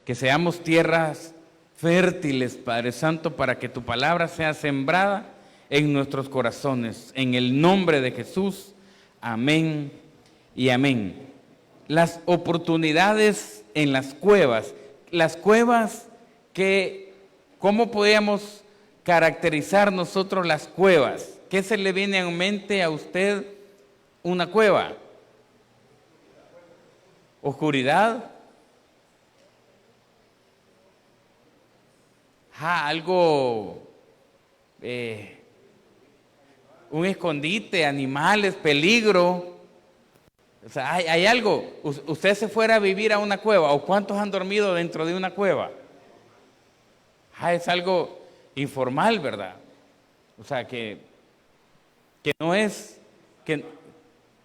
que seamos tierras fértiles, Padre Santo, para que tu palabra sea sembrada en nuestros corazones. En el nombre de Jesús, amén y amén. Las oportunidades en las cuevas. Las cuevas ¿cómo podemos caracterizar nosotros las cuevas? ¿Qué se le viene en mente a usted una cueva? ¿Oscuridad? Algo, un escondite, animales, peligro. O sea, hay algo. Usted se fuera a vivir a una cueva, ¿o cuántos han dormido dentro de una cueva? Es algo informal, ¿verdad? O sea, que no es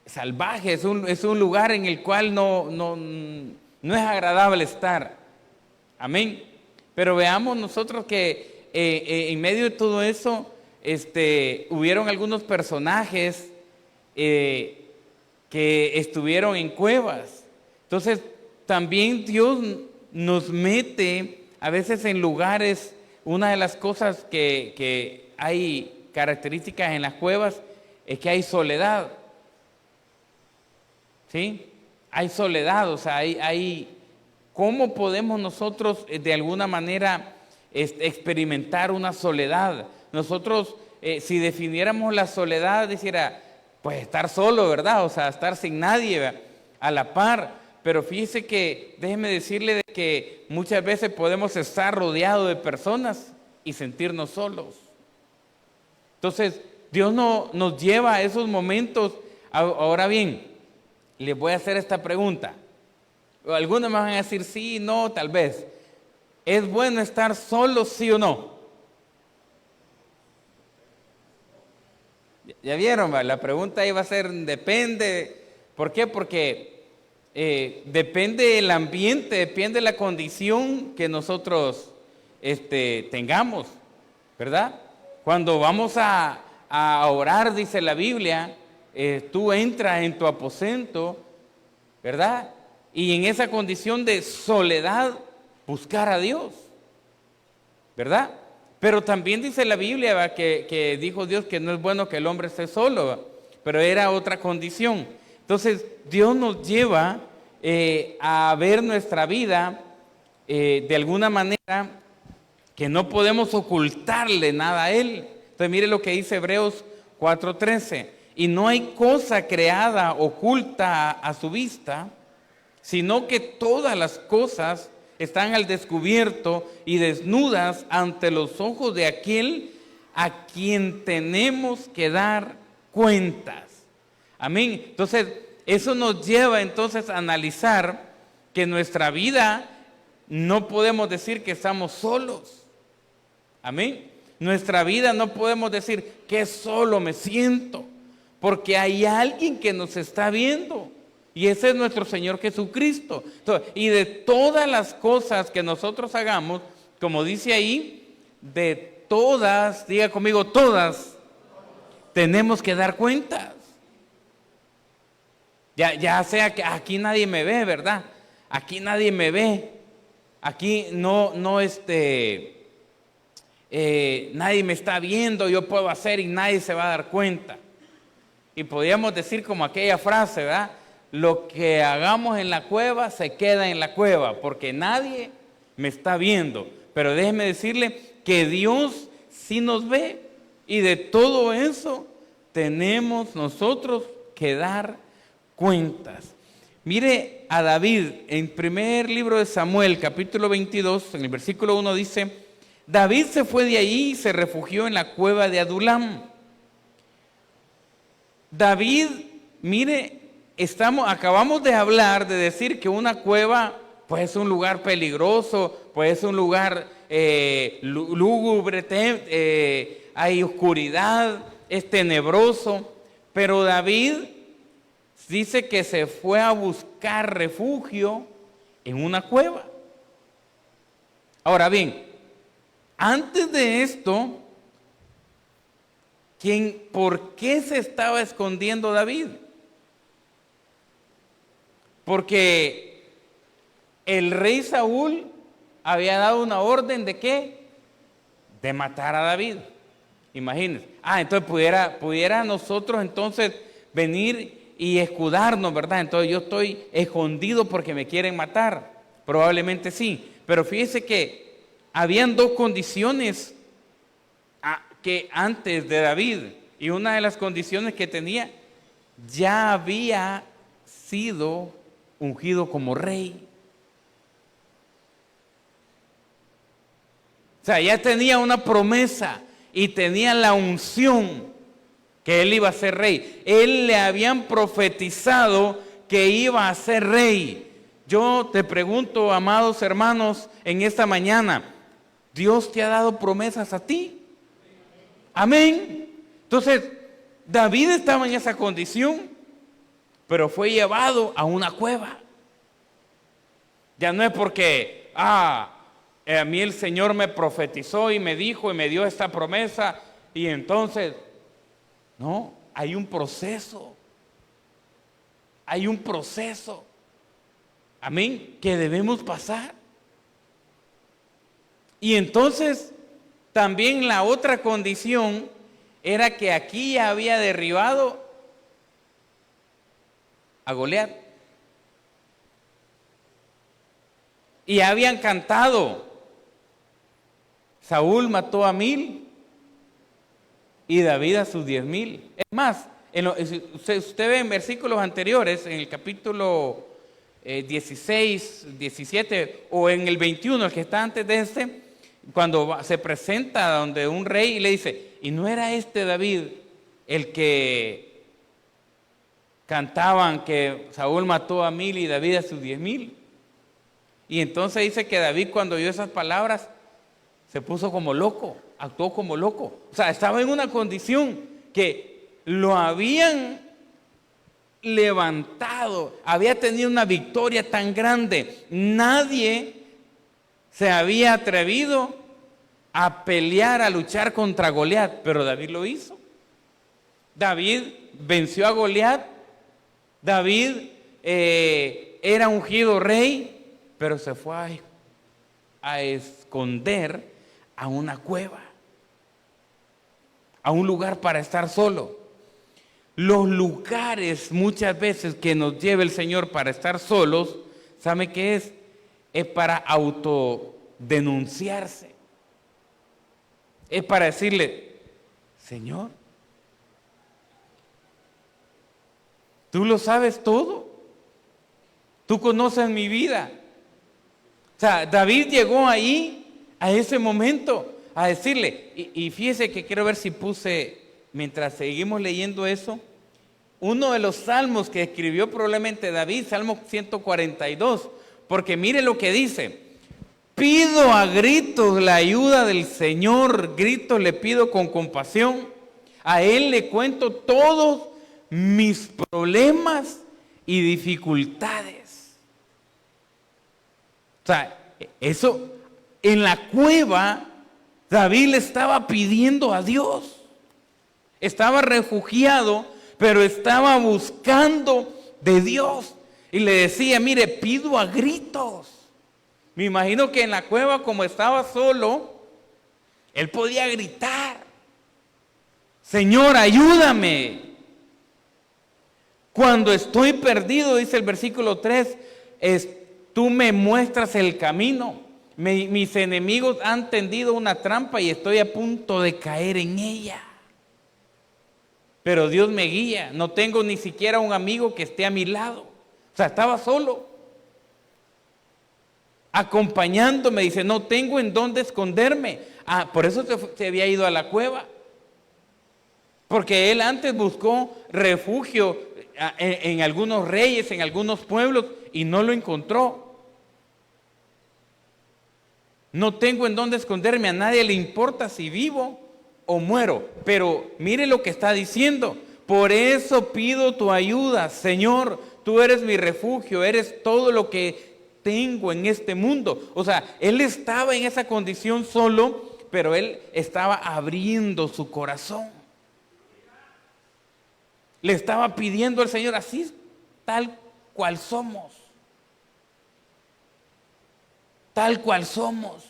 salvaje, es un lugar en el cual no es agradable estar. Amén. Pero veamos nosotros que en medio de todo eso, hubieron algunos personajes que estuvieron en cuevas. Entonces, también Dios nos mete a veces en lugares. Una de las cosas que hay características en las cuevas es que hay soledad. ¿Sí? Hay soledad, o sea, ¿cómo podemos nosotros de alguna manera experimentar una soledad? Nosotros, si definiéramos la soledad, dijera, pues estar solo, ¿verdad? O sea, estar sin nadie, ¿verdad?, a la par. Pero fíjese que, déjeme decirle de que muchas veces podemos estar rodeados de personas y sentirnos solos. Entonces, Dios nos lleva a esos momentos. Ahora bien, les voy a hacer esta pregunta. Algunos me van a decir sí, no, tal vez. ¿Es bueno estar solo, sí o no? ¿Ya vieron? La pregunta iba a ser, depende. ¿Por qué? Porque depende del ambiente, depende de la condición que nosotros tengamos, ¿verdad? Cuando vamos a orar, dice la Biblia, tú entras en tu aposento, ¿verdad? Y en esa condición de soledad, buscar a Dios, ¿verdad? Pero también dice la Biblia, ¿verdad?, que dijo Dios que no es bueno que el hombre esté solo, ¿verdad?, pero era otra condición. Entonces, Dios nos lleva a ver nuestra vida de alguna manera que no podemos ocultarle nada a Él. Entonces, mire lo que dice Hebreos 4:13. Y no hay cosa creada oculta a su vista, sino que todas las cosas están al descubierto y desnudas ante los ojos de aquel a quien tenemos que dar cuentas. Amén. Entonces, eso nos lleva entonces a analizar que nuestra vida no podemos decir que estamos solos. Amén. Nuestra vida no podemos decir que solo me siento, porque hay alguien que nos está viendo. Y ese es nuestro Señor Jesucristo. Entonces, y de todas las cosas que nosotros hagamos, como dice ahí, de todas, diga conmigo, todas, tenemos que dar cuentas. Ya sea que aquí nadie me ve, ¿verdad? Aquí nadie me ve. Aquí nadie me está viendo, yo puedo hacer y nadie se va a dar cuenta. Y podríamos decir como aquella frase, ¿verdad? Lo que hagamos en la cueva se queda en la cueva, porque nadie me está viendo. Pero déjeme decirle que Dios sí nos ve, y de todo eso tenemos nosotros que dar cuentas. Mire a David, en primer libro de Samuel, capítulo 22, en el versículo 1 dice: David se fue de ahí y se refugió en la cueva de Adulam. David, mire, acabamos de hablar, de decir que una cueva pues es un lugar peligroso, pues es un lugar lúgubre, hay oscuridad, es tenebroso, pero David dice que se fue a buscar refugio en una cueva. Ahora bien, antes de esto, ¿por qué se estaba escondiendo David? Porque el rey Saúl había dado una orden de ¿qué? De matar a David. Imagínense. Entonces pudiera nosotros entonces venir y escudarnos, ¿verdad? Entonces yo estoy escondido porque me quieren matar. Probablemente sí. Pero fíjese que habían dos condiciones que antes de David, y una de las condiciones que tenía, ya había sido ungido como rey. O sea, ya tenía una promesa y tenía la unción que él iba a ser rey. Él le habían profetizado que iba a ser rey. Yo te pregunto, amados hermanos, en esta mañana, ¿Dios te ha dado promesas a ti? Amén. Entonces, David estaba en esa condición, pero fue llevado a una cueva. Ya no es porque, a mí el Señor me profetizó y me dijo y me dio esta promesa y entonces, no, hay un proceso. Hay un proceso, amén, que debemos pasar. Y entonces, también la otra condición era que aquí ya había derribado a Goliat. Y habían cantado, Saúl mató a 1000 y David a sus 10,000. Es más, usted ve en versículos anteriores, en el capítulo 16, 17 o en el 21, el que está antes de este, cuando se presenta donde un rey y le dice, ¿y no era este David el que cantaban que Saúl mató a 1000 y David a sus 10,000? Y entonces dice que David, cuando oyó esas palabras, se puso como loco, actuó como loco. O sea, estaba en una condición que lo habían levantado, había tenido una victoria tan grande. Nadie se había atrevido a pelear, a luchar contra Goliat, pero David lo hizo. David venció a Goliat. David era ungido rey, pero se fue a esconder a una cueva, a un lugar para estar solo. Los lugares muchas veces que nos lleva el Señor para estar solos, ¿sabe qué es? Es para autodenunciarse. Es para decirle, Señor, tú lo sabes todo. Tú conoces mi vida. O sea, David llegó ahí, a ese momento, a decirle, y fíjese que quiero ver si puse, mientras seguimos leyendo eso, uno de los salmos que escribió probablemente David, Salmo 142, porque mire lo que dice, pido a gritos la ayuda del Señor, gritos le pido con compasión, a Él le cuento todos mis problemas y dificultades. O sea, eso, en la cueva, David le estaba pidiendo a Dios. Estaba refugiado, pero estaba buscando de Dios. Y le decía, mire, pido a gritos. Me imagino que en la cueva, como estaba solo, él podía gritar, Señor, ayúdame. Cuando estoy perdido, dice el versículo 3, tú me muestras el camino. Mis enemigos han tendido una trampa y estoy a punto de caer en ella. Pero Dios me guía. No tengo ni siquiera un amigo que esté a mi lado. O sea, estaba solo. Acompañándome. Dice, no tengo en dónde esconderme. Por eso se había ido a la cueva. Porque él antes buscó refugio en algunos reyes, en algunos pueblos, y no lo encontró. No tengo en dónde esconderme, a nadie le importa si vivo o muero. Pero mire lo que está diciendo, por eso pido tu ayuda, Señor, tú eres mi refugio, eres todo lo que tengo en este mundo. O sea, él estaba en esa condición solo, pero él estaba abriendo su corazón. Le estaba pidiendo al Señor, así tal cual somos. tal cual somos.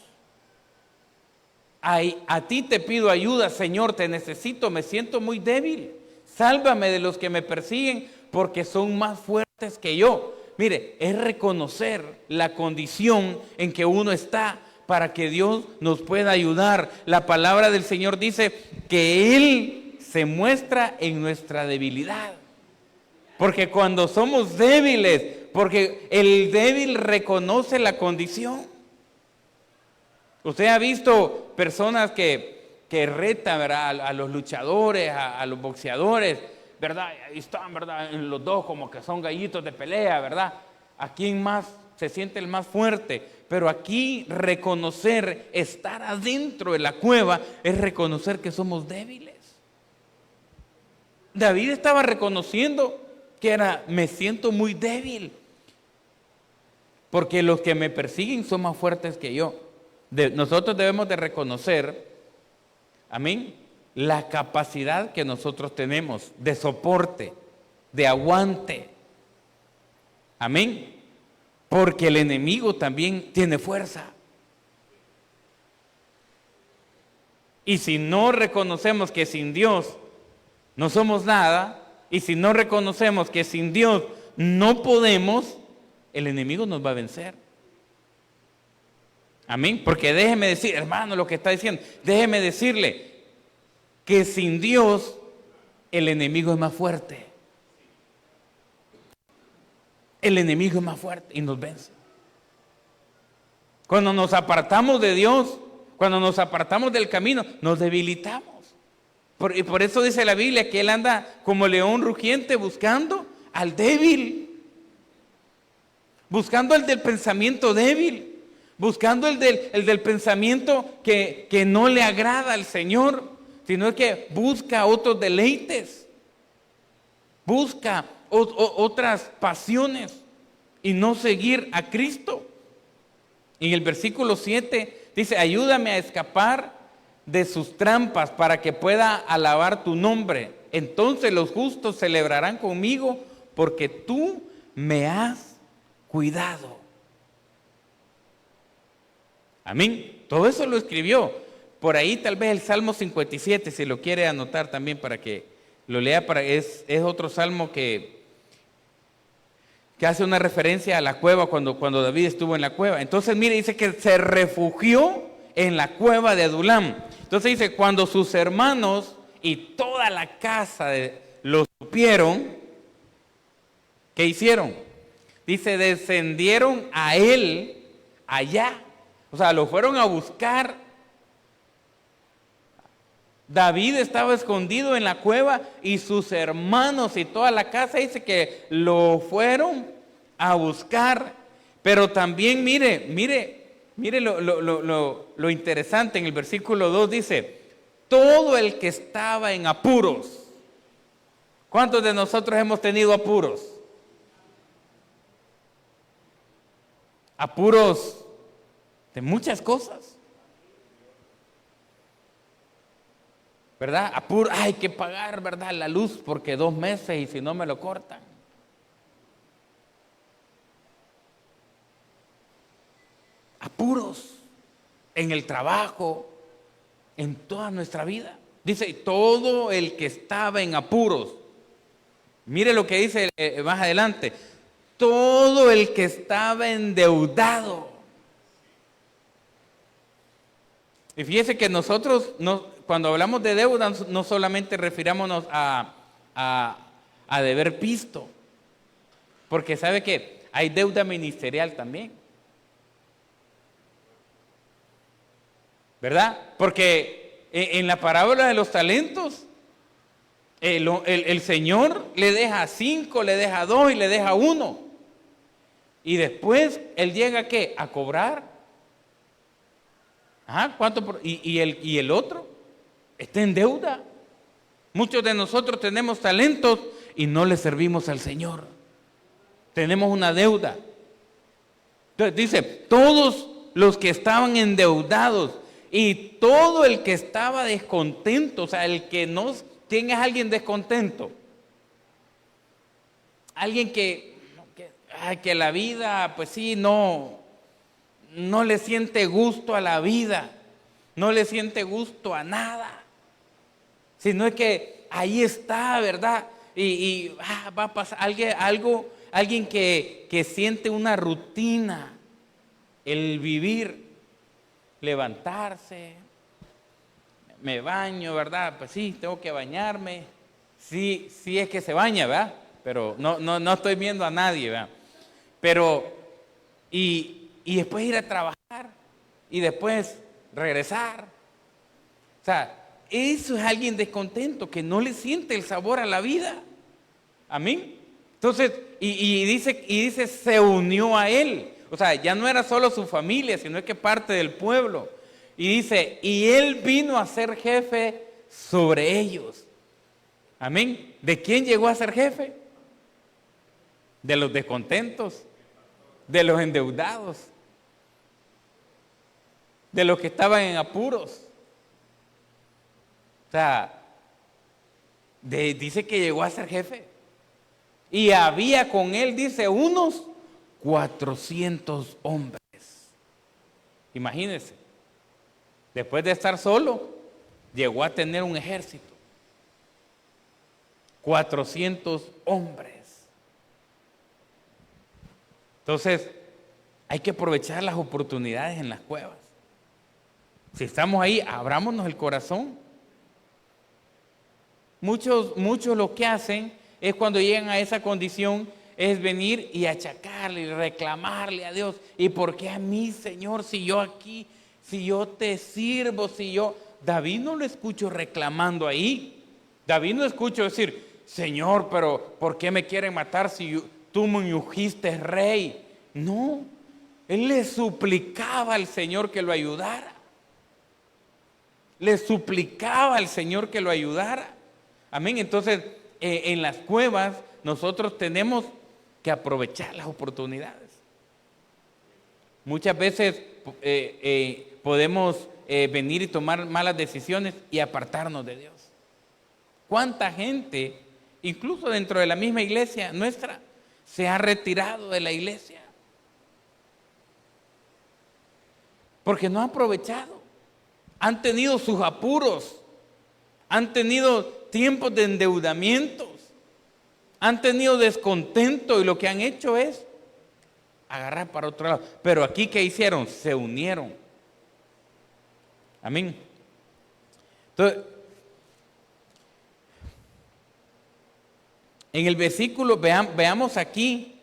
A ti te pido ayuda, Señor, te necesito, me siento muy débil. Sálvame de los que me persiguen porque son más fuertes que yo. Mire, es reconocer la condición en que uno está para que Dios nos pueda ayudar. La palabra del Señor dice que Él se muestra en nuestra debilidad. Porque cuando somos débiles, porque el débil reconoce la condición. Usted ha visto personas que retan, ¿verdad?, a los luchadores, a los boxeadores, ¿verdad? Ahí están, ¿verdad?, en los dos como que son gallitos de pelea, ¿verdad? ¿A quién más se siente el más fuerte? Pero aquí reconocer, estar adentro de la cueva, es reconocer que somos débiles. David estaba reconociendo que me siento muy débil, porque los que me persiguen son más fuertes que yo. Nosotros debemos de reconocer, amén, la capacidad que nosotros tenemos de soporte, de aguante, amén, porque el enemigo también tiene fuerza. Y si no reconocemos que sin Dios no somos nada, y si no reconocemos que sin Dios no podemos, el enemigo nos va a vencer. Amén. Porque déjeme decir, hermano, lo que está diciendo, déjeme decirle que sin Dios el enemigo es más fuerte. El enemigo es más fuerte y nos vence. Cuando nos apartamos de Dios, cuando nos apartamos del camino, nos debilitamos. Y por eso dice la Biblia que Él anda como león rugiente buscando al débil. Buscando el del pensamiento débil. Buscando el del pensamiento que no le agrada al Señor, sino que busca otros deleites, busca otras pasiones y no seguir a Cristo. En el versículo 7 dice, ayúdame a escapar de sus trampas para que pueda alabar tu nombre. Entonces los justos celebrarán conmigo porque tú me has cuidado. Amén. Todo eso lo escribió. Por ahí tal vez el Salmo 57, si lo quiere anotar también para que lo lea, es otro salmo que hace una referencia a la cueva cuando David estuvo en la cueva. Entonces mire, dice que se refugió en la cueva de Adulam. Entonces dice, cuando sus hermanos y toda la casa lo supieron, ¿qué hicieron? Dice, descendieron a él allá. O sea, lo fueron a buscar. David estaba escondido en la cueva y sus hermanos y toda la casa dice que lo fueron a buscar. Pero también mire lo interesante en el versículo 2 dice, todo el que estaba en apuros. ¿Cuántos de nosotros hemos tenido apuros? Apuros de muchas cosas, ¿verdad? Hay que pagar, ¿verdad?, la luz porque 2 meses y si no me lo cortan. Apuros en el trabajo, en toda nuestra vida. Dice, todo el que estaba en apuros. Mire lo que dice más adelante. Todo el que estaba endeudado. Y fíjese que nosotros, cuando hablamos de deuda, no solamente refirámonos a deber pisto, porque sabe que hay deuda ministerial también, ¿verdad? Porque en la parábola de los talentos, el Señor le deja 5, le deja 2 y le deja 1. Y después Él llega, ¿qué? A cobrar. ¿Cuánto? Y el otro está en deuda. Muchos de nosotros tenemos talentos y no le servimos al Señor. Tenemos una deuda. Entonces dice, todos los que estaban endeudados y todo el que estaba descontento, o sea, el que no, ¿quién es alguien descontento? Alguien que la vida, pues sí, no no le siente gusto a la vida, no le siente gusto a nada, sino es que ahí está, ¿verdad? Y va a pasar alguien que siente una rutina, el vivir, levantarse, me baño, ¿verdad? Pues sí, tengo que bañarme, sí es que se baña, ¿verdad? Pero no estoy viendo a nadie, ¿verdad? Pero, y después ir a trabajar, y después regresar. O sea, eso es alguien descontento, que no le siente el sabor a la vida. Amén. Entonces, y dice, se unió a él. O sea, ya no era solo su familia, sino que parte del pueblo. Y dice, y él vino a ser jefe sobre ellos. Amén. ¿De quién llegó a ser jefe? De los descontentos, de los endeudados, de los que estaban en apuros. O sea, dice que llegó a ser jefe. Y había con él, dice, unos 400 hombres. Imagínense, después de estar solo, llegó a tener un ejército. 400 hombres. Entonces, hay que aprovechar las oportunidades en las cuevas. Si estamos ahí, abrámonos el corazón. Muchos lo que hacen es cuando llegan a esa condición, es venir y achacarle y reclamarle a Dios. ¿Y por qué a mí, Señor, si yo aquí, si yo te sirvo, si yo... David no lo escucho reclamando ahí. David no escucho decir, Señor, pero ¿por qué me quieren matar si tú me ungiste rey? No, él le suplicaba al Señor que lo ayudara. Le suplicaba al Señor que lo ayudara. Amén. Entonces, en las cuevas nosotros tenemos que aprovechar las oportunidades. Muchas veces podemos venir y tomar malas decisiones y apartarnos de Dios. ¿Cuánta gente, incluso dentro de la misma iglesia nuestra, se ha retirado de la iglesia? Porque no ha aprovechado. Han tenido sus apuros, han tenido tiempos de endeudamientos, han tenido descontento y lo que han hecho es agarrar para otro lado. Pero aquí, ¿qué hicieron? Se unieron. Amén. Entonces, en el versículo, veamos aquí,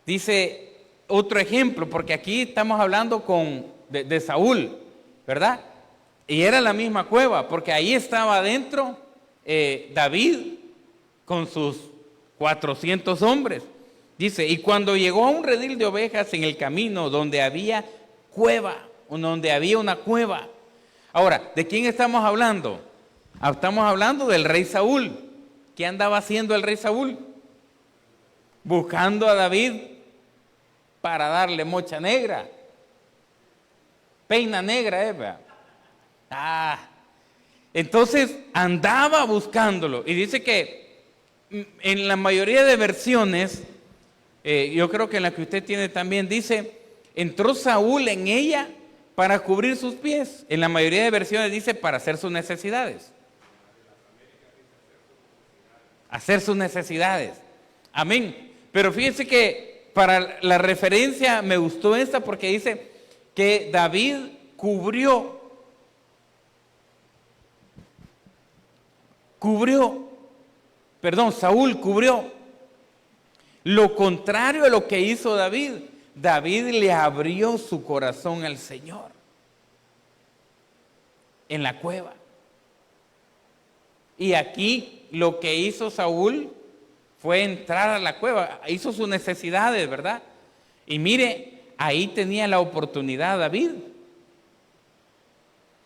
dice otro ejemplo, porque aquí estamos hablando de Saúl, ¿verdad? Y era la misma cueva, porque ahí estaba adentro David con sus 400 hombres. Dice, y cuando llegó a un redil de ovejas en el camino donde había una cueva. Ahora, ¿de quién estamos hablando? Estamos hablando del rey Saúl. ¿Qué andaba haciendo el rey Saúl? Buscando a David para darle mocha negra. Peina negra, Eva. Entonces andaba buscándolo. Y dice que en la mayoría de versiones, yo creo que en la que usted tiene también, dice, entró Saúl en ella para cubrir sus pies. En la mayoría de versiones dice para hacer sus necesidades. Hacer sus necesidades. Amén. Pero fíjense que para la referencia me gustó esta porque dice que Saúl cubrió. Lo contrario a lo que hizo David. David le abrió su corazón al Señor en la cueva. Y aquí lo que hizo Saúl fue entrar a la cueva, hizo sus necesidades, ¿verdad? Y mire, ahí tenía la oportunidad David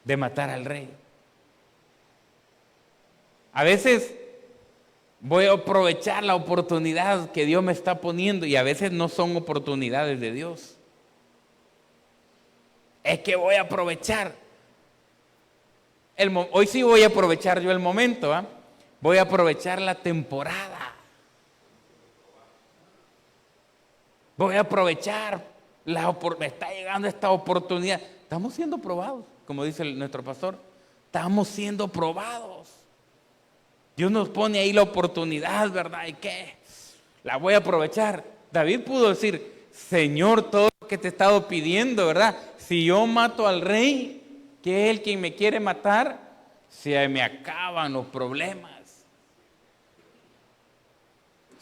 de matar al rey. A veces voy a aprovechar la oportunidad que Dios me está poniendo y a veces no son oportunidades de Dios. Es que voy a aprovechar. Hoy sí voy a aprovechar yo el momento, ¿eh? Voy a aprovechar la temporada. Voy a aprovechar Me está llegando esta oportunidad. Estamos siendo probados, como dice nuestro pastor. Estamos siendo probados. Dios nos pone ahí la oportunidad, ¿verdad? ¿Y qué? La voy a aprovechar. David pudo decir, Señor, todo lo que te he estado pidiendo, ¿verdad? Si yo mato al rey, que es el quien me quiere matar, se me acaban los problemas.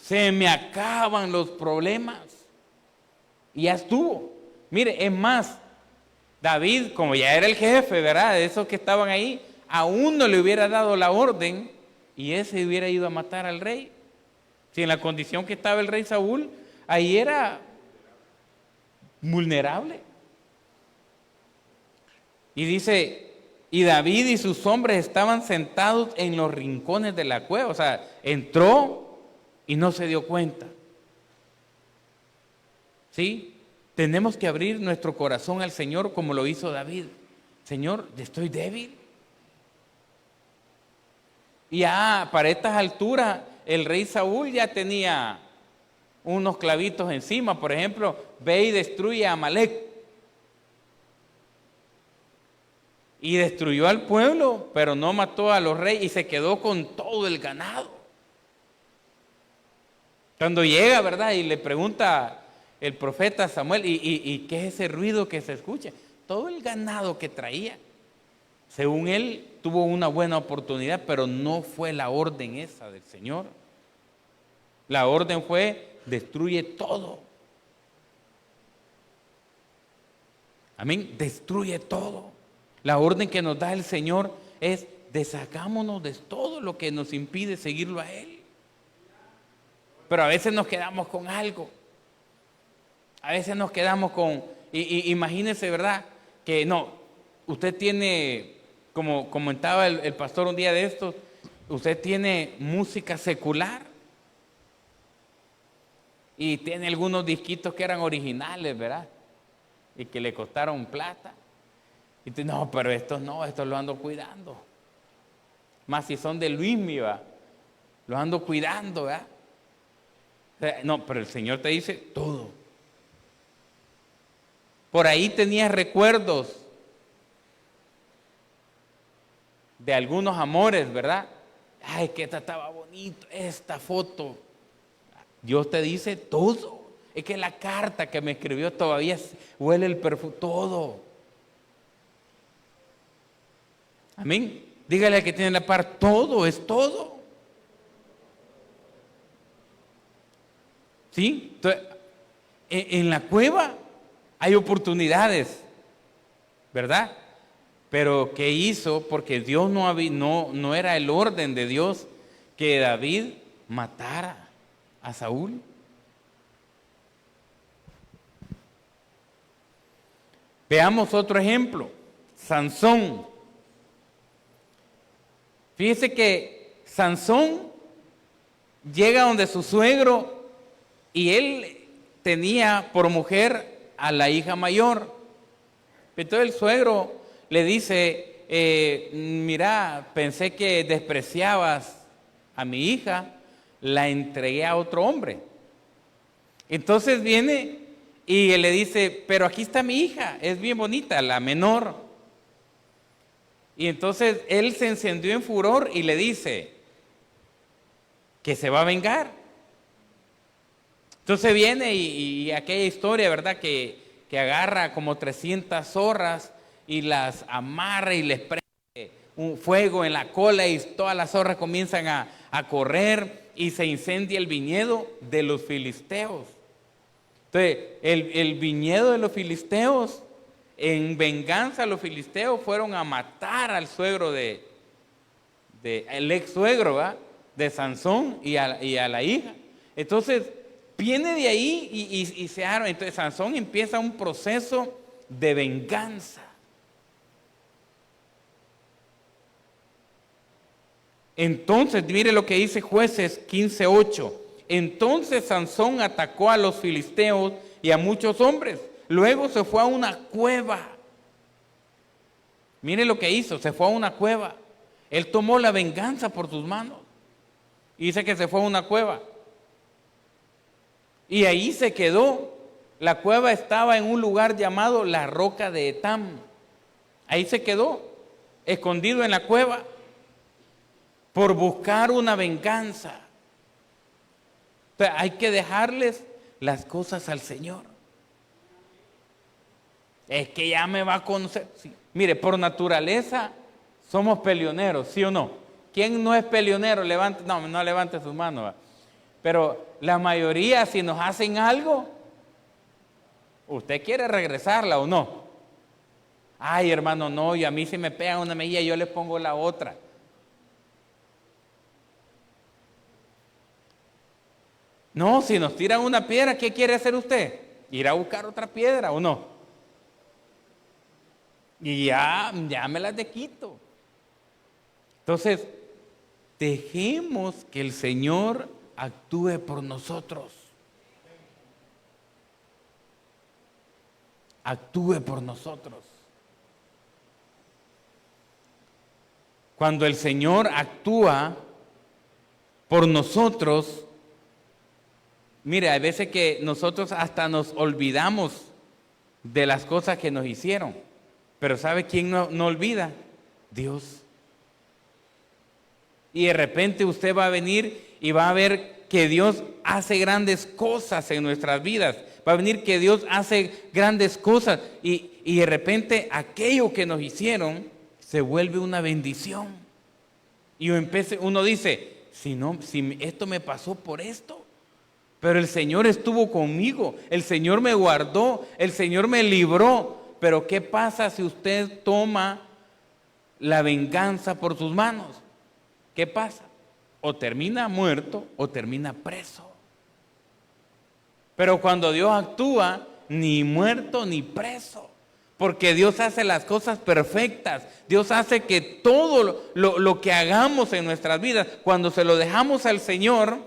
Se me acaban los problemas. Y ya estuvo. Mire, es más, David, como ya era el jefe, ¿verdad? De esos que estaban ahí, a uno le hubiera dado la orden y ese hubiera ido a matar al rey. Si en la condición que estaba el rey Saúl, ahí era vulnerable. Y dice, y David y sus hombres estaban sentados en los rincones de la cueva. O sea, entró y no se dio cuenta. ¿Sí? Tenemos que abrir nuestro corazón al Señor como lo hizo David. Señor, estoy débil. Y ya para estas alturas, el rey Saúl ya tenía unos clavitos encima. Por ejemplo, ve y destruye a Amalek. Y destruyó al pueblo, pero no mató a los reyes y se quedó con todo el ganado. Cuando llega, ¿verdad? Y le pregunta el profeta Samuel, ¿y qué es ese ruido que se escucha? Todo el ganado que traía. Según él, tuvo una buena oportunidad, pero no fue la orden esa del Señor. La orden fue, destruye todo. Amén, destruye todo. La orden que nos da el Señor es, deshagámonos de todo lo que nos impide seguirlo a Él. Pero a veces nos quedamos con algo. A veces nos quedamos con, imagínense, ¿verdad? Que no, usted tiene, como comentaba el pastor un día de estos, usted tiene música secular y tiene algunos disquitos que eran originales, ¿verdad? Y que le costaron plata. Y tú, no, pero estos no, estos los ando cuidando. Más si son de Luismi, ¿verdad? Los ando cuidando, ¿verdad? No, pero el Señor te dice todo. Por ahí tenías recuerdos de algunos amores, ¿verdad? Ay, que esta estaba bonito, esta foto. Dios te dice todo. Es que la carta que me escribió todavía huele el perfume, todo. Amén. Dígale al que tiene la par, todo es todo. ¿Sí? Entonces, en la cueva hay oportunidades, ¿verdad? Pero ¿qué hizo? Porque Dios no era el orden de Dios que David matara a Saúl. Veamos otro ejemplo, Sansón. Fíjese que Sansón llega donde su suegro y él tenía por mujer a la hija mayor. Entonces el suegro le dice, mira, pensé que despreciabas a mi hija, la entregué a otro hombre. Entonces viene y le dice, pero aquí está mi hija, es bien bonita, la menor. Y entonces él se encendió en furor y le dice que se va a vengar. Entonces viene y aquella historia, ¿verdad? Que agarra como 300 zorras y las amarra y les prende un fuego en la cola y todas las zorras comienzan a correr y se incendia el viñedo de los filisteos. Entonces, el viñedo de los filisteos, en venganza, los filisteos fueron a matar al suegro el ex suegro, ¿verdad? De Sansón y a la hija. Entonces, viene de ahí y se arma. Entonces, Sansón empieza un proceso de venganza. Entonces, mire lo que dice Jueces 15:8. Entonces Sansón atacó a los filisteos y a muchos hombres. Luego se fue a una cueva. Mire lo que hizo, se fue a una cueva. Él tomó la venganza por sus manos. Y dice que se fue a una cueva. Y ahí se quedó La cueva estaba en un lugar llamado la Roca de Etam. Ahí se quedó, escondido en la cueva, por buscar una venganza. Entonces, hay que dejarles las cosas al Señor. Es que ya me va a conocer. Sí. Mire, por naturaleza somos peleoneros, ¿sí o no? ¿Quién no es peleonero? Levante, no levante sus manos. ¿Va? Pero la mayoría, si nos hacen algo, ¿usted quiere regresarla o no? Ay, hermano, no, y a mí si me pegan una mejilla, yo le pongo la otra. No, si nos tiran una piedra, ¿qué quiere hacer usted? ¿Ir a buscar otra piedra o no? Y ya me las de quito. Entonces, dejemos que el Señor actúe por nosotros. Actúe por nosotros. Cuando el Señor actúa por nosotros, mire, hay veces que nosotros hasta nos olvidamos de las cosas que nos hicieron. Pero ¿sabe quién no olvida? Dios. Y de repente usted va a venir y va a ver que Dios hace grandes cosas en nuestras vidas. Va a venir que Dios hace grandes cosas y de repente aquello que nos hicieron se vuelve una bendición. Y uno dice, si esto me pasó por esto, pero el Señor estuvo conmigo, el Señor me guardó, el Señor me libró. Pero ¿qué pasa si usted toma la venganza por sus manos? ¿Qué pasa? O termina muerto o termina preso. Pero cuando Dios actúa, ni muerto ni preso. Porque Dios hace las cosas perfectas. Dios hace que todo lo que hagamos en nuestras vidas, cuando se lo dejamos al Señor,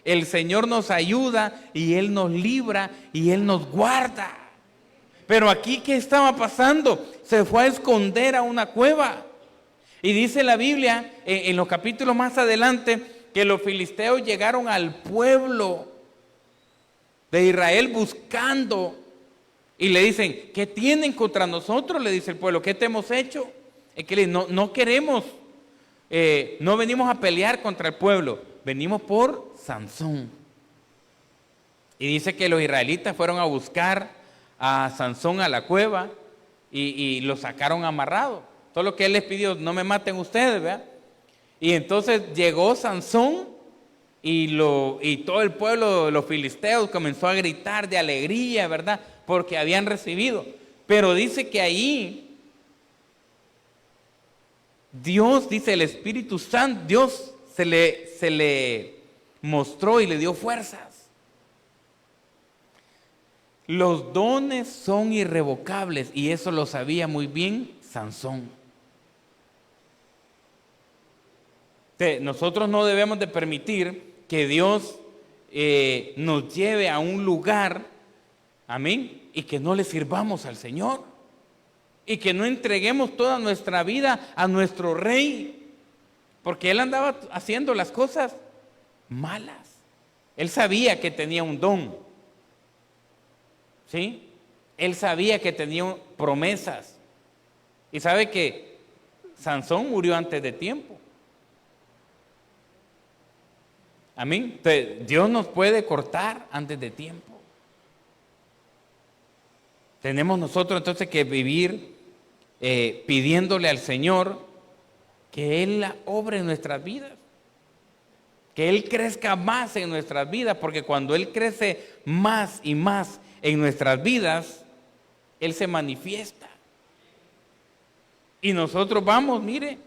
el Señor nos ayuda y Él nos libra y Él nos guarda. Pero aquí, ¿qué estaba pasando? Se fue a esconder a una cueva. Y dice la Biblia, en los capítulos más adelante, que los filisteos llegaron al pueblo de Israel buscando. Y le dicen, ¿qué tienen contra nosotros? Le dice el pueblo, ¿qué te hemos hecho? Es que no queremos, no venimos a pelear contra el pueblo, venimos por Sansón. Y dice que los israelitas fueron a buscar a Sansón a la cueva y lo sacaron amarrado. Todo lo que él les pidió, no me maten ustedes, ¿verdad? Y entonces llegó Sansón y todo el pueblo, los filisteos, comenzó a gritar de alegría, ¿verdad? Porque habían recibido. Pero dice que ahí Dios, dice el Espíritu Santo, Dios se le mostró y le dio fuerzas. Los dones son irrevocables y eso lo sabía muy bien Sansón. Nosotros no debemos de permitir que Dios nos lleve a un lugar, amén, y que no le sirvamos al Señor y que no entreguemos toda nuestra vida a nuestro Rey, porque Él andaba haciendo las cosas malas. Él sabía que tenía un don. ¿Sí? Él sabía que tenía promesas. Y sabe que Sansón murió antes de tiempo. Amén. Entonces, Dios nos puede cortar antes de tiempo. Tenemos nosotros entonces que vivir pidiéndole al Señor que Él la obre en nuestras vidas. Que Él crezca más en nuestras vidas, porque cuando Él crece más y más en nuestras vidas, Él se manifiesta. Y nosotros vamos, mire,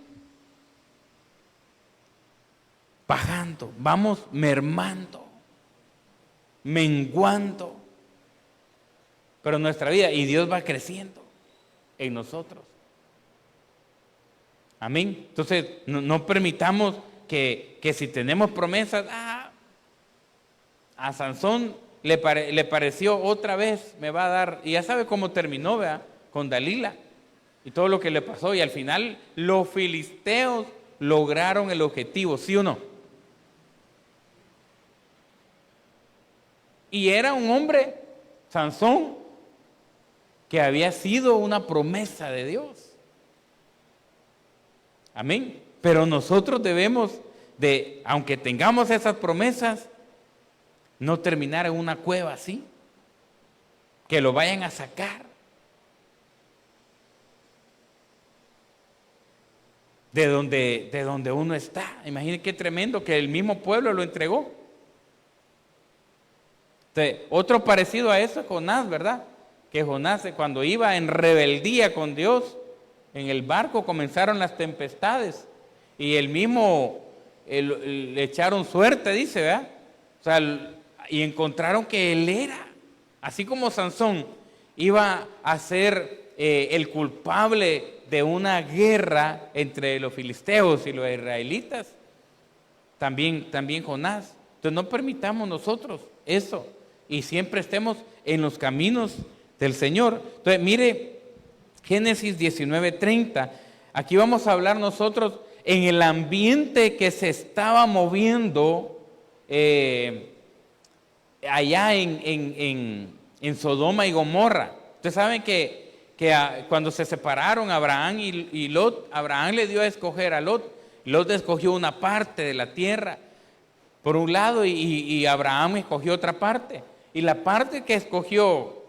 bajando, vamos mermando, menguando. Pero nuestra vida, y Dios va creciendo en nosotros. Amén. Entonces, no permitamos que si tenemos promesas, a Sansón le pareció otra vez me va a dar, y ya sabe cómo terminó, ¿verdad? Con Dalila y todo lo que le pasó, y al final los filisteos lograron el objetivo, ¿sí o no? Y era un hombre Sansón, que había sido una promesa de Dios. Amén. Pero nosotros debemos de, aunque tengamos esas promesas, no terminar en una cueva así, que lo vayan a sacar de donde uno está. Imagínense qué tremendo que el mismo pueblo lo entregó. Entonces, otro parecido a eso es Jonás, ¿verdad? Que Jonás, cuando iba en rebeldía con Dios, en el barco comenzaron las tempestades y el mismo le echaron suerte, dice, ¿verdad? O sea, y encontraron que él era, así como Sansón iba a ser el culpable de una guerra entre los filisteos y los israelitas, también Jonás. Entonces no permitamos nosotros eso y siempre estemos en los caminos del Señor. Entonces mire Génesis 19:30, aquí vamos a hablar nosotros en el ambiente que se estaba moviendo allá en Sodoma y Gomorra. Ustedes saben que cuando se separaron Abraham y Lot, Abraham le dio a escoger a Lot. Lot escogió una parte de la tierra por un lado y Abraham escogió otra parte. Y la parte que escogió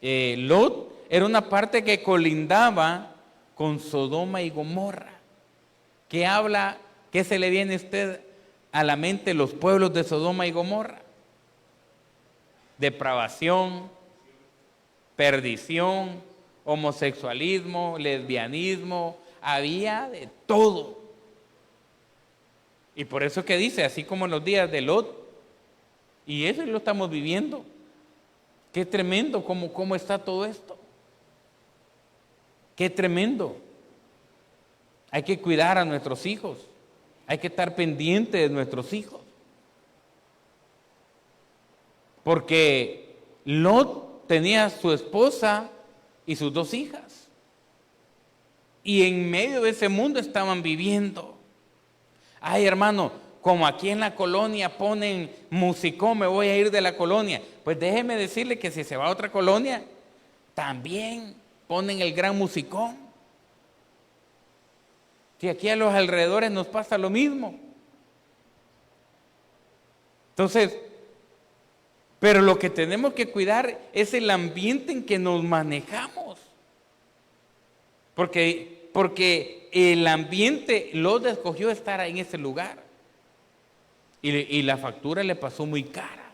Lot era una parte que colindaba con Sodoma y Gomorra. ¿Qué habla? ¿Qué se le viene a usted a la mente los pueblos de Sodoma y Gomorra? Depravación, perdición, homosexualismo, lesbianismo, había de todo. Y por eso que dice, así como en los días de Lot, y eso lo estamos viviendo. Qué tremendo cómo está todo esto. Qué tremendo. Hay que cuidar a nuestros hijos. Hay que estar pendiente de nuestros hijos. Porque Lot tenía su esposa y sus 2 hijas. Y en medio de ese mundo estaban viviendo. Ay, hermano, como aquí en la colonia ponen musicón, me voy a ir de la colonia. Pues déjeme decirle que si se va a otra colonia, también ponen el gran musicón. Si aquí a los alrededores nos pasa lo mismo. Entonces, pero lo que tenemos que cuidar es el ambiente en que nos manejamos. Porque el ambiente Lot escogió estar en ese lugar. Y la factura le pasó muy cara.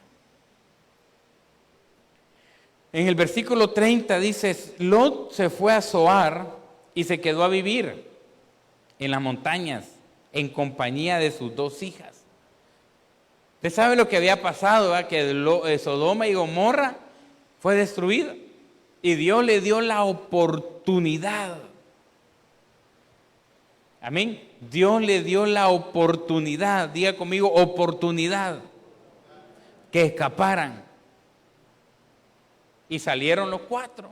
En el versículo 30 dice, Lot se fue a Zoar y se quedó a vivir en las montañas en compañía de sus 2 hijas. ¿Usted sabe lo que había pasado? ¿Verdad? Que Sodoma y Gomorra fue destruida y Dios le dio la oportunidad. Amén. Dios le dio la oportunidad, diga conmigo, oportunidad, que escaparan. Y salieron los 4.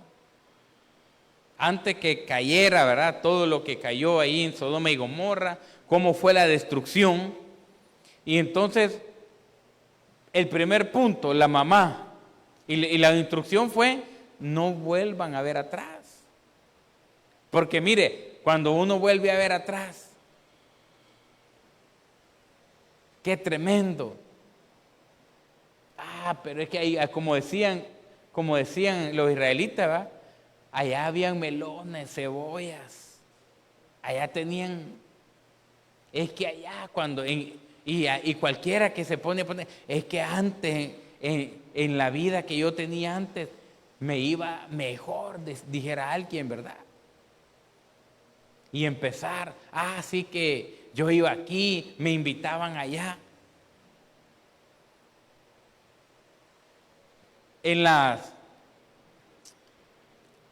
Antes que cayera, ¿verdad? Todo lo que cayó ahí en Sodoma y Gomorra, cómo fue la destrucción. Y entonces, el primer punto, la mamá, y la instrucción fue, no vuelvan a ver atrás. Porque mire, cuando uno vuelve a ver atrás, qué tremendo. Pero es que ahí, como decían los israelitas, ¿verdad? Allá habían melones, cebollas, allá tenían, es que allá cuando, y cualquiera que se pone, es que antes, en la vida que yo tenía antes, me iba mejor, dijera alguien, ¿verdad? Y empezar, sí que yo iba aquí, me invitaban allá.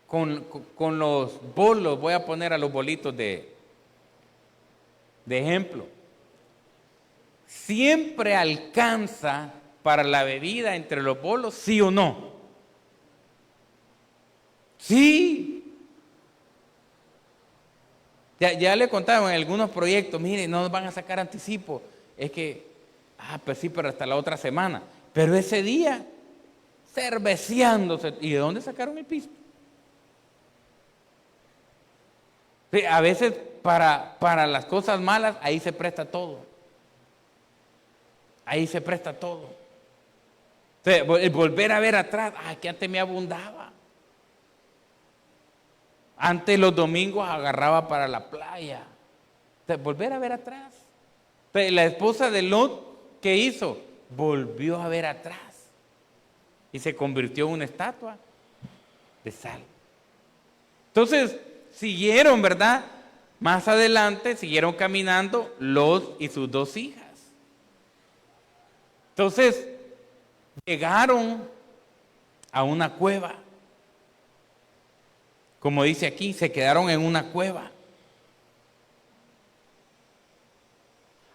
Con los bolos, voy a poner a los bolitos de ejemplo. ¿Siempre alcanza para la bebida entre los bolos, sí o no? Sí. Ya le contaba en algunos proyectos, mire, no nos van a sacar anticipo. Es que, pues sí, pero hasta la otra semana. Pero ese día cerveceándose. ¿Y de dónde sacaron el pisto? Sí, a veces para las cosas malas, ahí se presta todo. Ahí se presta todo. O sea, el volver a ver atrás, que antes me abundaba. Antes los domingos agarraba para la playa. O sea, volver a ver atrás. O sea, la esposa de Lot, ¿qué hizo? Volvió a ver atrás. Y se convirtió en una estatua de sal. Entonces, siguieron, ¿verdad? Más adelante, siguieron caminando Lot y sus dos hijas. Entonces, llegaron a una cueva. Como dice aquí, se quedaron en una cueva.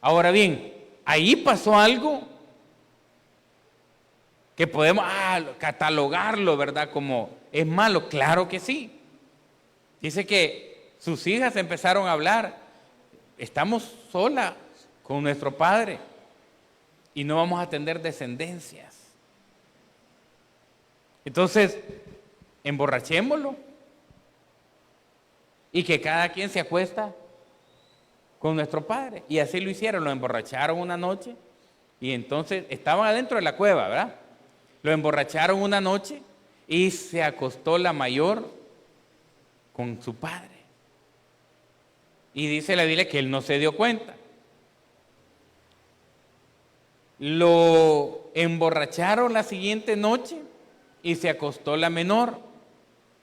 Ahora bien, ahí pasó algo que podemos catalogarlo, ¿verdad? Como es malo. Claro que sí. Dice que sus hijas empezaron a hablar. Estamos solas con nuestro padre y no vamos a tener descendencias. Entonces, emborrachémoslo y que cada quien se acuesta con nuestro padre. Y así lo hicieron, lo emborracharon una noche y entonces estaban adentro de la cueva, ¿verdad? Lo emborracharon una noche y se acostó la mayor con su padre. Y dice la Biblia que él no se dio cuenta. Lo emborracharon la siguiente noche y se acostó la menor.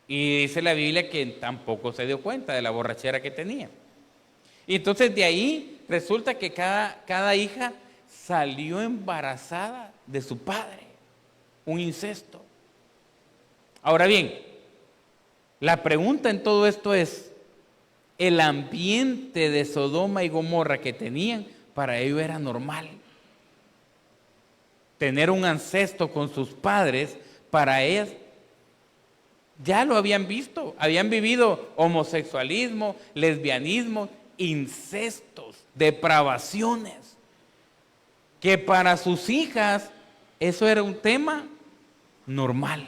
Y dice la Biblia que tampoco se dio cuenta de la borrachera que tenía. Y entonces de ahí resulta que cada hija salió embarazada de su padre. Un incesto. Ahora bien, la pregunta en todo esto es, el ambiente de Sodoma y Gomorra que tenían, para ellos era normal. Tener un ancestro con sus padres, para ellas ya lo habían visto, habían vivido homosexualismo, lesbianismo, incestos, depravaciones, que para sus hijas eso era un tema normal.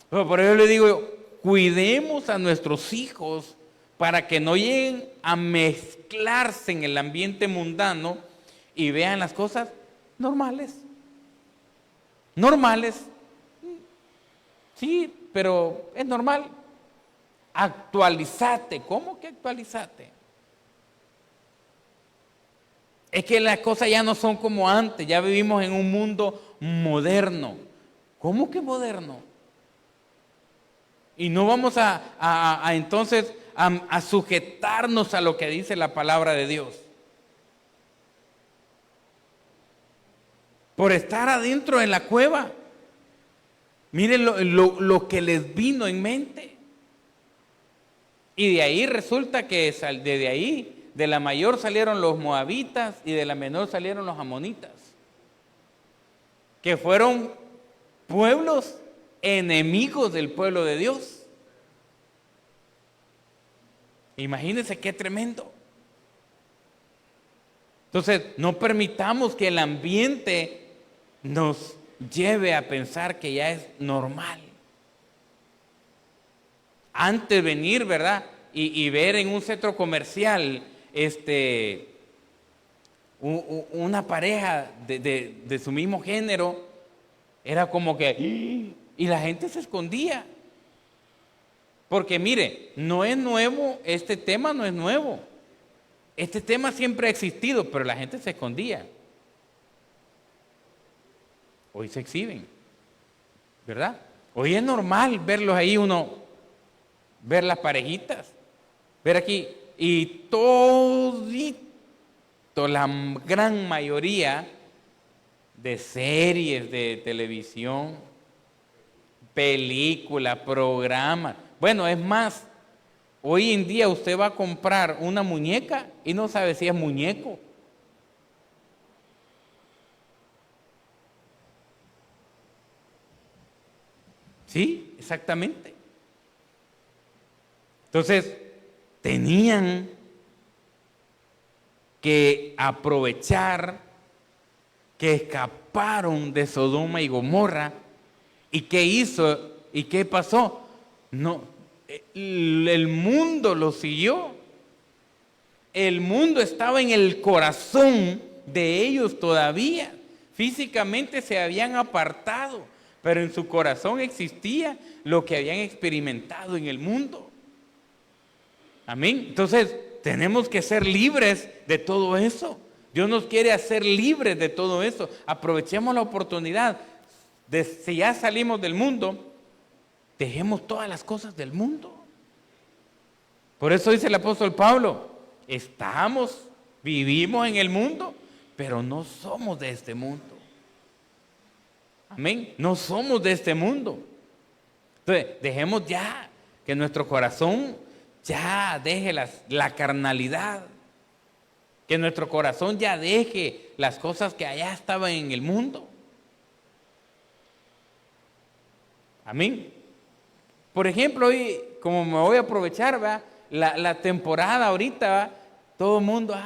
Pero por eso le digo, cuidemos a nuestros hijos para que no lleguen a mezclarse en el ambiente mundano y vean las cosas normales. Normales. Sí, pero es normal. Actualizate. ¿Cómo que actualizate? Es que las cosas ya no son como antes, ya vivimos en un mundo moderno. ¿Cómo que moderno? Y no vamos entonces a sujetarnos a lo que dice la palabra de Dios. Por estar adentro en la cueva. Miren lo que les vino en mente. Y de ahí resulta que de ahí, de la mayor salieron los moabitas y de la menor salieron los amonitas. Que fueron pueblos enemigos del pueblo de Dios. Imagínense qué tremendo. Entonces, no permitamos que el ambiente nos lleve a pensar que ya es normal. Antes de venir, ¿verdad? Y ver en un centro comercial una pareja de su mismo género, era como que, y la gente se escondía. Porque mire, no es nuevo, este tema no es nuevo. Este tema siempre ha existido, pero la gente se escondía. Hoy se exhiben, ¿verdad? Hoy es normal verlos ahí, ver las parejitas, ver aquí, y todito, la gran mayoría de series de televisión, películas, programas. Bueno, es más, hoy en día usted va a comprar una muñeca y no sabe si es muñeco. Sí, exactamente. Entonces, tenían que aprovechar que escaparon de Sodoma y Gomorra ¿Y qué hizo? ¿Y qué pasó? No, el mundo lo siguió. El mundo estaba en el corazón de ellos todavía. Físicamente se habían apartado, pero en su corazón existía lo que habían experimentado en el mundo. Amén. Entonces, tenemos que ser libres de todo eso. Dios nos quiere hacer libres de todo eso. Aprovechemos la oportunidad. Si ya salimos del mundo, dejemos todas las cosas del mundo. Por eso dice el apóstol Pablo, vivimos en el mundo, pero no somos de este mundo. Amén. No somos de este mundo. Entonces, dejemos ya que nuestro corazón ya deje la carnalidad. Que nuestro corazón ya deje las cosas que allá estaban en el mundo. Amén. Por ejemplo, hoy, como me voy a aprovechar, ¿va? La temporada ahorita, ¿va? Todo el mundo,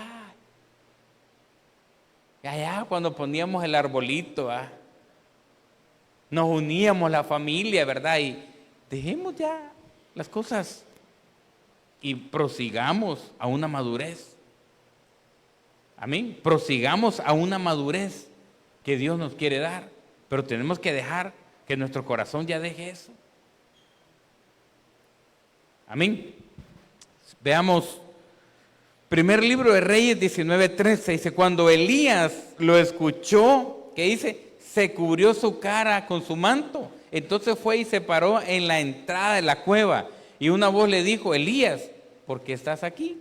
allá cuando poníamos el arbolito, nos uníamos la familia, ¿verdad? Y dejemos ya las cosas y prosigamos a una madurez. Amén. Prosigamos a una madurez que Dios nos quiere dar, pero tenemos que dejar que nuestro corazón ya deje eso. Amén. Veamos, primer libro de Reyes 19:13, dice, cuando Elías lo escuchó, ¿qué dice? Se cubrió su cara con su manto. Entonces fue y se paró en la entrada de la cueva. Y una voz le dijo, Elías, ¿por qué estás aquí?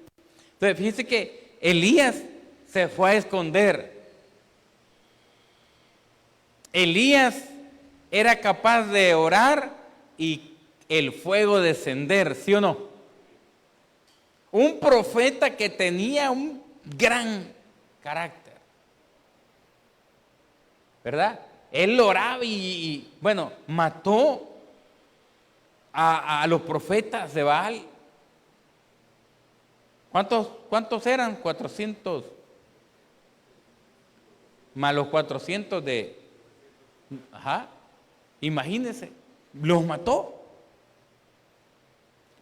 Entonces, fíjense que Elías se fue a esconder. Elías era capaz de orar y el fuego descender, ¿sí o no? Un profeta que tenía un gran carácter, ¿verdad? Él oraba y bueno, mató a los profetas de Baal. ¿Cuántos eran? 400. Más los 400 de... Imagínense, los mató.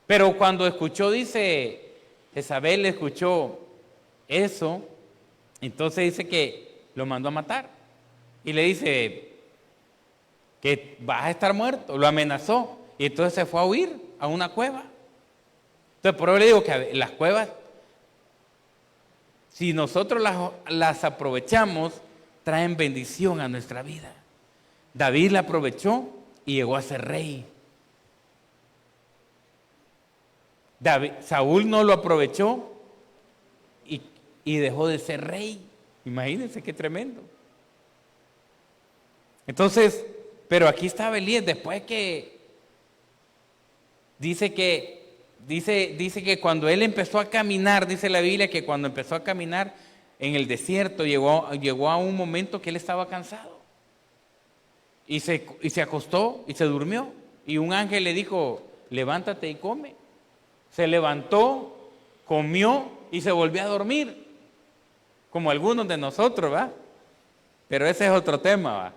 Pero cuando escuchó, dice, Jezabel escuchó eso, entonces dice que lo mandó a matar. Y le dice que vas a estar muerto, lo amenazó. Y entonces se fue a huir a una cueva. Entonces por eso le digo que las cuevas, si nosotros las aprovechamos, traen bendición a nuestra vida. David la aprovechó y llegó a ser rey. Saúl no lo aprovechó y dejó de ser rey. Imagínense qué tremendo. Entonces, pero aquí estaba Elías, después que dice que cuando él empezó a caminar, dice la Biblia que cuando empezó a caminar en el desierto, llegó a un momento que él estaba cansado. Y se acostó y se durmió. Y un ángel le dijo, levántate y come. Se levantó, comió y se volvió a dormir. Como algunos de nosotros, ¿va? Pero ese es otro tema, ¿va?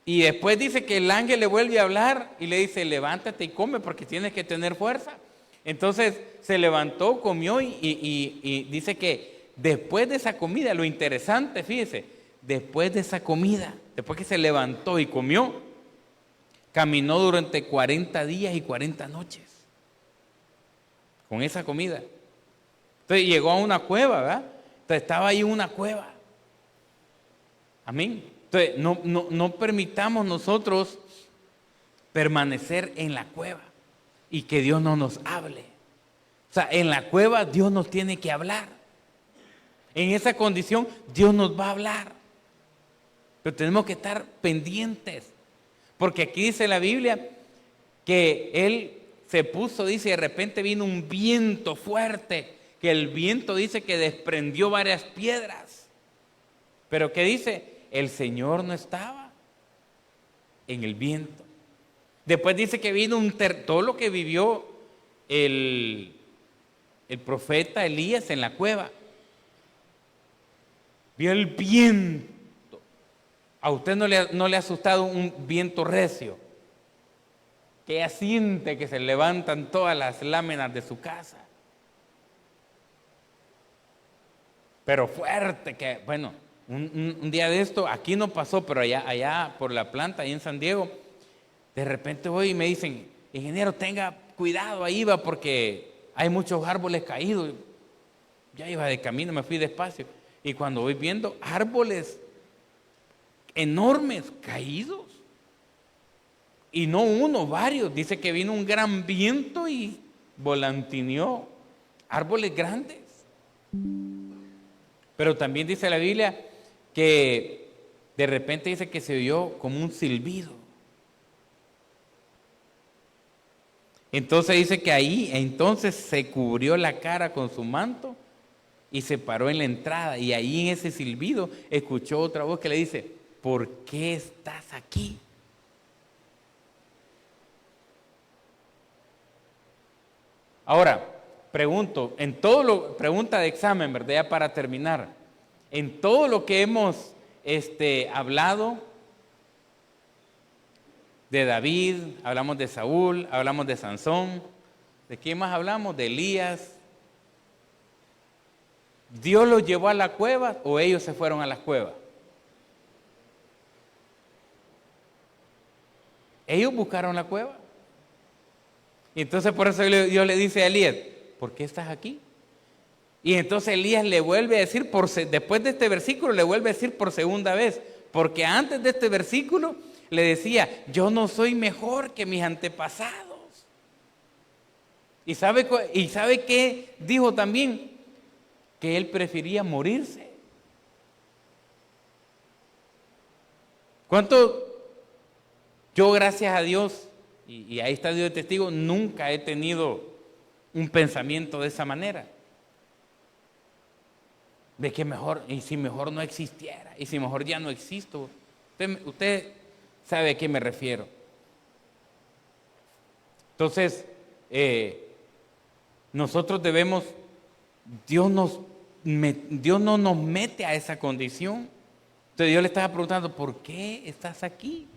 Y después dice que el ángel le vuelve a hablar y le dice, levántate y come porque tienes que tener fuerza. Entonces se levantó, comió y dice que después de esa comida, lo interesante, fíjese, después de esa comida, después que se levantó y comió, caminó durante 40 días y 40 noches con esa comida. Entonces llegó a una cueva, ¿verdad? Entonces estaba ahí en una cueva. Amén. Entonces no permitamos nosotros permanecer en la cueva y que Dios no nos hable. O sea, en la cueva Dios nos tiene que hablar. En esa condición Dios nos va a hablar. Pero tenemos que estar pendientes. Porque aquí dice la Biblia que Él se puso, dice, de repente vino un viento fuerte, que el viento dice que desprendió varias piedras. Pero ¿qué dice? El Señor no estaba en el viento. Después dice que vino todo lo que vivió el profeta Elías en la cueva. Vio el viento ¿A usted no le ha asustado un viento recio? Que ya siente que se levantan todas las láminas de su casa. Pero fuerte, que bueno, un día de esto, aquí no pasó, pero allá por la planta, ahí en San Diego, de repente voy y me dicen, ingeniero, tenga cuidado ahí va, porque hay muchos árboles caídos. Ya iba de camino, me fui despacio. Y cuando voy viendo árboles enormes caídos, y no uno, varios. Dice que vino un gran viento y volantineó árboles grandes. Pero también dice la Biblia que de repente dice que se oyó como un silbido. Entonces dice que ahí entonces se cubrió la cara con su manto y se paró en la entrada. Y ahí en ese silbido escuchó otra voz que le dice, ¿por qué estás aquí? Ahora, pregunto, pregunta de examen, ¿verdad? Ya para terminar. En todo lo que hemos hablado de David, hablamos de Saúl, hablamos de Sansón, ¿de quién más hablamos? De Elías. ¿Dios los llevó a la cueva o ellos se fueron a la cueva? Ellos buscaron la cueva. Y entonces por eso Dios le dice a Elías, ¿por qué estás aquí? Y entonces Elías le vuelve a decir, después de este versículo, le vuelve a decir por segunda vez, porque antes de este versículo le decía, yo no soy mejor que mis antepasados. ¿Y sabe qué dijo también? Que él prefería morirse. ¿Cuánto? Yo, gracias a Dios, y ahí está Dios de testigo, nunca he tenido un pensamiento de esa manera. De que mejor, y si mejor no existiera, y si mejor ya no existo. Usted sabe a qué me refiero. Entonces, nosotros debemos, Dios no nos mete a esa condición. Entonces Dios le estaba preguntando, ¿por qué estás aquí?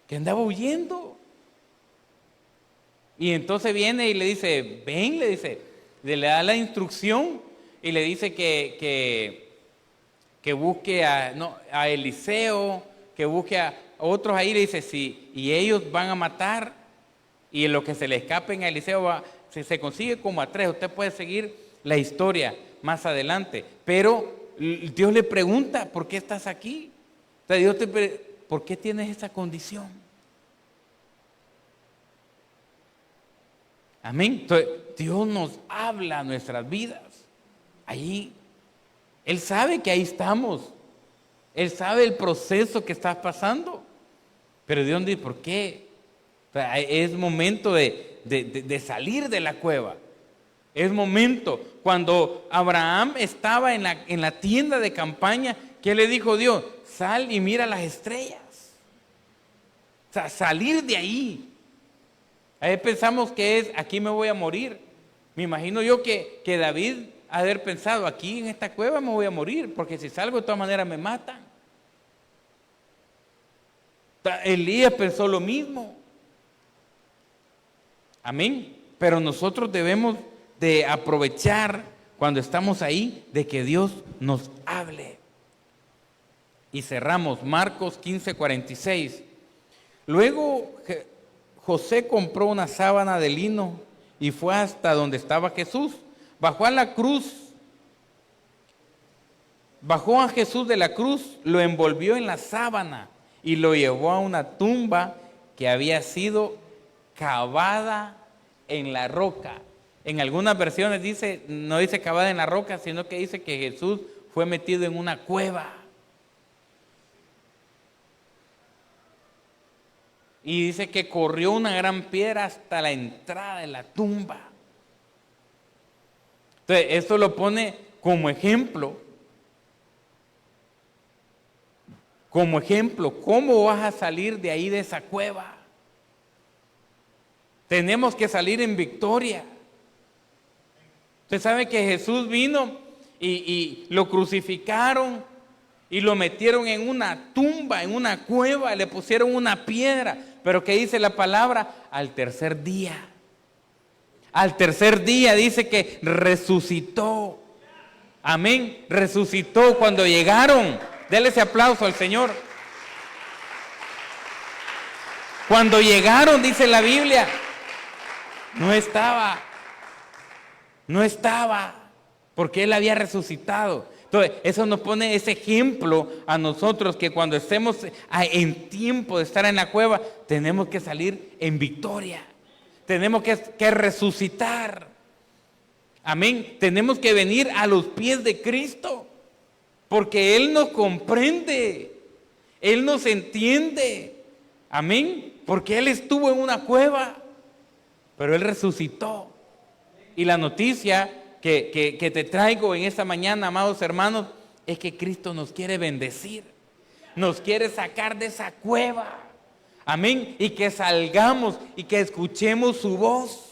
Que andaba huyendo. Y entonces viene y le dice, ven, le da la instrucción y le dice que busque a Eliseo, que busque a otros ahí, le dice, sí, y ellos van a matar, y en lo que se le escapen a Eliseo se consigue como a 3. Usted puede seguir la historia más adelante, pero Dios le pregunta, ¿por qué estás aquí? O sea, ¿por qué tienes esa condición? Amén. Entonces, Dios nos habla a nuestras vidas. Ahí, Él sabe que ahí estamos. Él sabe el proceso que estás pasando. Pero Dios dice, ¿por qué? O sea, es momento de salir de la cueva. Es momento. Cuando Abraham estaba en la tienda de campaña, ¿qué le dijo Dios? Sal y mira las estrellas. O sea, salir de ahí. Ahí pensamos que es, aquí me voy a morir. Me imagino yo que David ha de haber pensado, aquí en esta cueva me voy a morir, porque si salgo de todas maneras me matan. Elías pensó lo mismo. Amén. Pero nosotros debemos de aprovechar cuando estamos ahí, de que Dios nos hable. Y cerramos Marcos 15:46. Luego José compró una sábana de lino y fue hasta donde estaba Jesús. Bajó a Jesús de la cruz, lo envolvió en la sábana y lo llevó a una tumba que había sido cavada en la roca. En algunas versiones no dice cavada en la roca, sino que dice que Jesús fue metido en una cueva. Y dice que corrió una gran piedra hasta la entrada de la tumba. Entonces, esto lo pone como ejemplo. Como ejemplo, ¿cómo vas a salir de ahí, de esa cueva? Tenemos que salir en victoria. Usted sabe que Jesús vino y lo crucificaron y lo metieron en una tumba, en una cueva, le pusieron una piedra. Pero ¿qué dice la palabra? Al tercer día. Al tercer día dice que resucitó. Amén. Resucitó cuando llegaron. Dele ese aplauso al Señor. Cuando llegaron, dice la Biblia, no estaba, porque Él había resucitado. Entonces, eso nos pone ese ejemplo a nosotros, que cuando estemos en tiempo de estar en la cueva, tenemos que salir en victoria. Tenemos que resucitar. Amén. Tenemos que venir a los pies de Cristo, porque Él nos comprende, Él nos entiende. Amén. Porque Él estuvo en una cueva, pero Él resucitó. Y la noticia que te traigo en esta mañana, amados hermanos, es que Cristo nos quiere bendecir, nos quiere sacar de esa cueva. Amén. Y que salgamos y que escuchemos su voz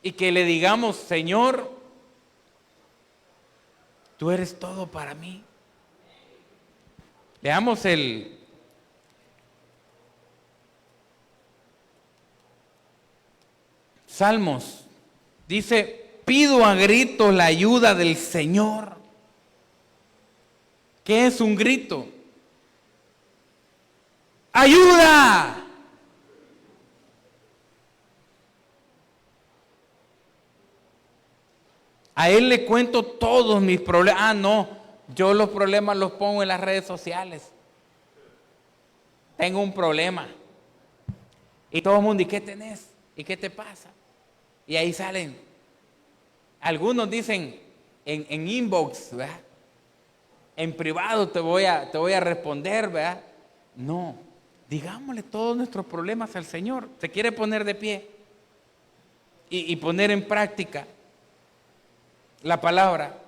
y que le digamos: Señor, tú eres todo para mí. Leamos el Salmos. Dice: pido a gritos la ayuda del Señor. ¿Qué es un grito? ¡Ayuda! A Él le cuento todos mis problemas. Ah, no, yo los problemas los pongo en las redes sociales. Tengo un problema. Y todo el mundo: ¿y qué tenés? ¿Y qué te pasa? Y ahí salen. Algunos dicen en inbox, ¿verdad? En privado te voy a responder, ¿verdad? No, digámosle todos nuestros problemas al Señor. ¿Se quiere poner de pie y poner en práctica la palabra?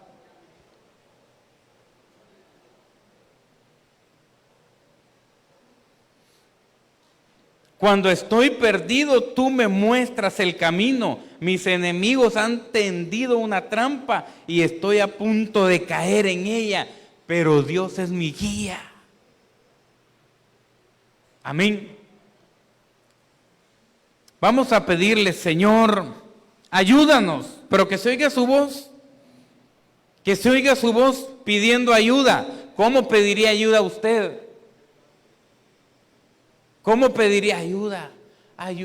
Cuando estoy perdido, tú me muestras el camino. Mis enemigos han tendido una trampa y estoy a punto de caer en ella, pero Dios es mi guía. Amén. Vamos a pedirle: Señor, ayúdanos, pero que se oiga su voz. Que se oiga su voz pidiendo ayuda. ¿Cómo pediría ayuda usted? ¿Cómo pediría ayuda?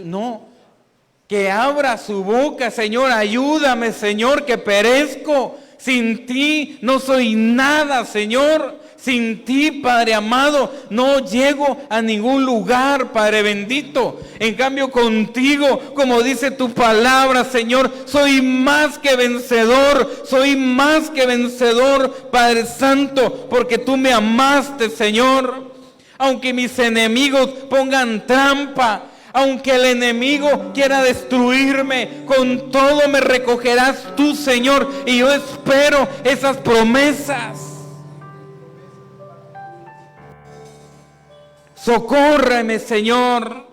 No, que abra su boca: Señor, ayúdame, Señor, que perezco. Sin ti no soy nada, Señor. Sin ti, Padre amado, no llego a ningún lugar, Padre bendito. En cambio, contigo, como dice tu palabra, Señor, soy más que vencedor. Soy más que vencedor, Padre Santo, porque tú me amaste, Señor. Aunque mis enemigos pongan trampa, aunque el enemigo quiera destruirme, con todo me recogerás tú, Señor. Y yo espero esas promesas. Socórreme, Señor.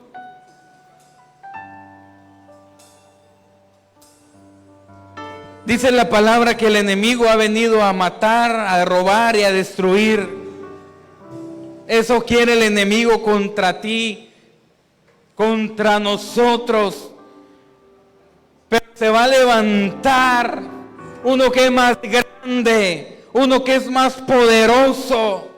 Dice la palabra que el enemigo ha venido a matar, a robar y a destruir. Eso quiere el enemigo contra ti, contra nosotros. Pero se va a levantar uno que es más grande, uno que es más poderoso.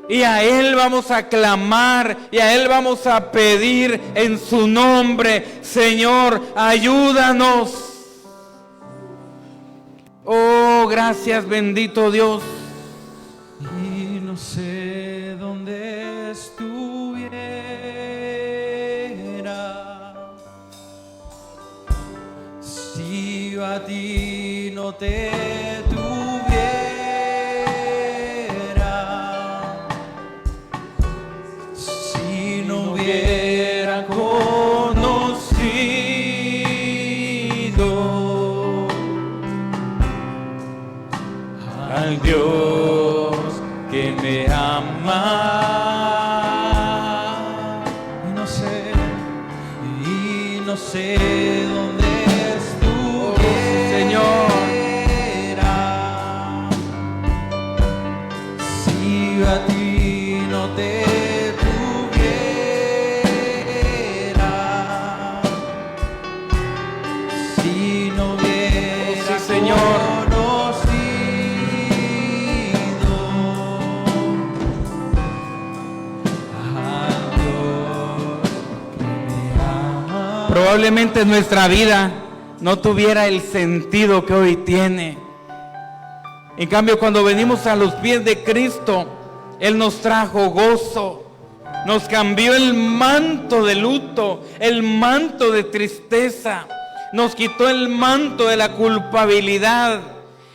Y a Él vamos a clamar y a Él vamos a pedir en su nombre: Señor, ayúdanos. Oh, gracias, bendito Dios. Y no sé dónde estuviera si yo a ti no te tuviera, si no hubiera conocido al Dios que me ama. Y no sé dónde estuviera, Señor, si probablemente nuestra vida no tuviera el sentido que hoy tiene. En cambio, cuando venimos a los pies de Cristo, Él nos trajo gozo, nos cambió el manto de luto, el manto de tristeza, nos quitó el manto de la culpabilidad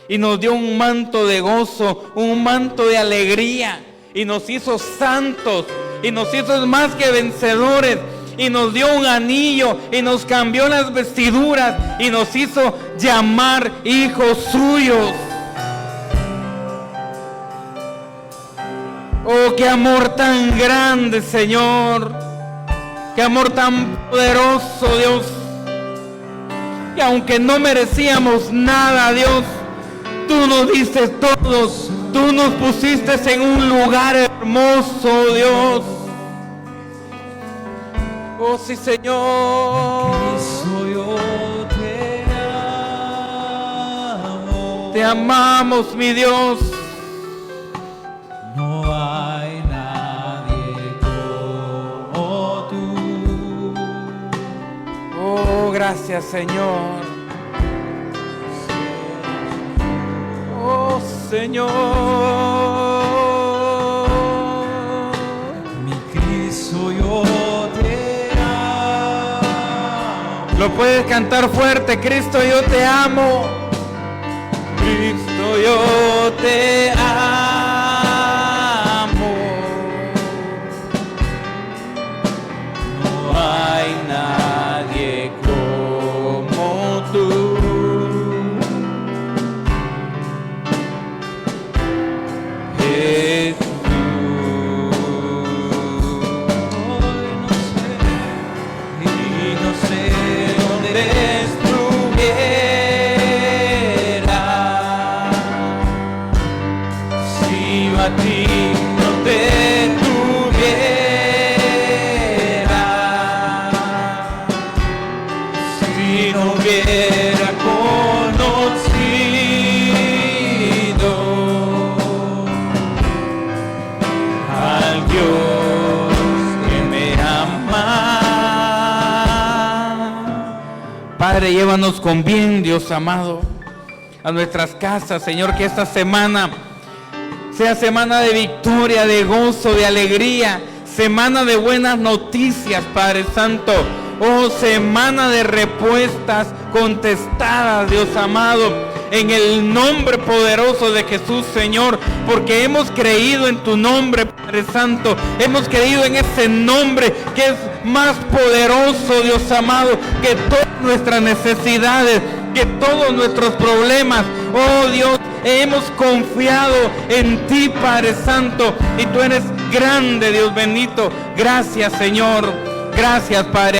y nos dio un manto de gozo, un manto de alegría, y nos hizo santos y nos hizo más que vencedores, y nos dio un anillo y nos cambió las vestiduras y nos hizo llamar hijos suyos. Oh, qué amor tan grande, Señor, qué amor tan poderoso, Dios. Y aunque no merecíamos nada, Dios, tú nos diste todos, tú nos pusiste en un lugar hermoso, Dios. Oh, sí, Señor. Cristo, yo te amo. Te amamos, mi Dios. No hay nadie como tú. Oh, gracias, Señor. Oh, Señor. Mi Cristo, yo te amo. Lo puedes cantar fuerte. Cristo, yo te amo. Cristo, yo te amo. No hay nadie como tú. Jesús. Hoy no sé dónde estuviera si yo a ti no te tuviera, si no hubiera conocido al Dios que me ama. Padre, llévanos con bien, Dios amado, a nuestras casas, Señor, que esta semana sea semana de victoria, de gozo, de alegría, semana de buenas noticias, Padre Santo. Oh, semana de respuestas contestadas, Dios amado, en el nombre poderoso de Jesús, Señor, porque hemos creído en tu nombre, Padre Santo. Hemos creído en ese nombre que es más poderoso, Dios amado, que todas nuestras necesidades, que todos nuestros problemas. Oh, Dios, hemos confiado en ti, Padre Santo, y tú eres grande, Dios bendito. Gracias, Señor. Gracias, Padre.